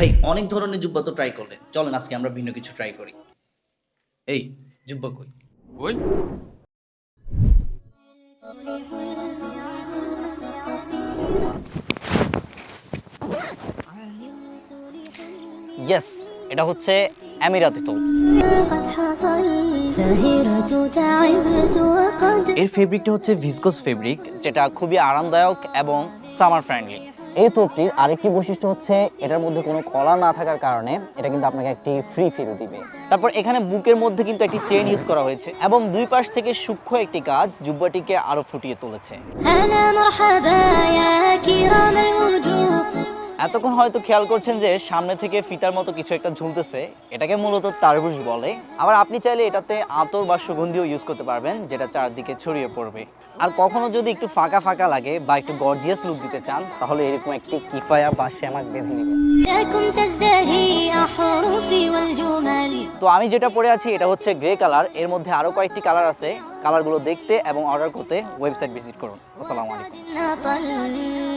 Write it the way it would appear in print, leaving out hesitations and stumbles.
ভাই অনেক ধরনের জুব্বা তো ট্রাই করলেন, চলেন আজকে আমরা ভিন্ন কিছু ট্রাই করি। এই জুব্বা কই? ওই ইয়েস, এটা হচ্ছে আমিরাতি তৌব। এর ফেব্রিকটা হচ্ছে ভিসকোস ফেব্রিক, যেটা খুবই আরামদায়ক এবং সামার ফ্রেন্ডলি। এই তোপটির আরেকটি বৈশিষ্ট্য হচ্ছে এটার মধ্যে কোনো কলার না থাকার কারণে এটা কিন্তু আপনাকে একটি ফ্রি ফিল দিবে। তারপর এখানে বুকের মধ্যে কিন্তু একটি চেইন ইউজ করা হয়েছে এবং দুই পাশ থেকে সূক্ষ্ম একটি কাজ জুব্বাটিকে আরো ফুটিয়ে তুলেছে। এতক্ষণ হয়তো খেয়াল করছেন যে সামনে থেকে ফিতার মতো কিছু একটা ঝুলতেছে, এটাকে মূলত তারবুজ বলে। আবার আপনি চাইলে এটাতে আতর বা সুগন্ধিও ইউজ করতে পারবেন, যেটা চারদিকে ছড়িয়ে পড়বে। আর কখনো যদি একটু ফাঁকা ফাঁকা লাগে বা একটু গর্জিয়াস লুক দিতে চান, তাহলে এরকম একটি কিফায়া বা শ্যামাক বেঁধে নেবেন। তো আমি যেটা পরে আছি এটা হচ্ছে গ্রে কালার। এর মধ্যে আরো কয়েকটি কালার আছে। কালারগুলো দেখতে এবং অর্ডার করতে ওয়েবসাইট ভিজিট করুন। আসসালামু আলাইকুম।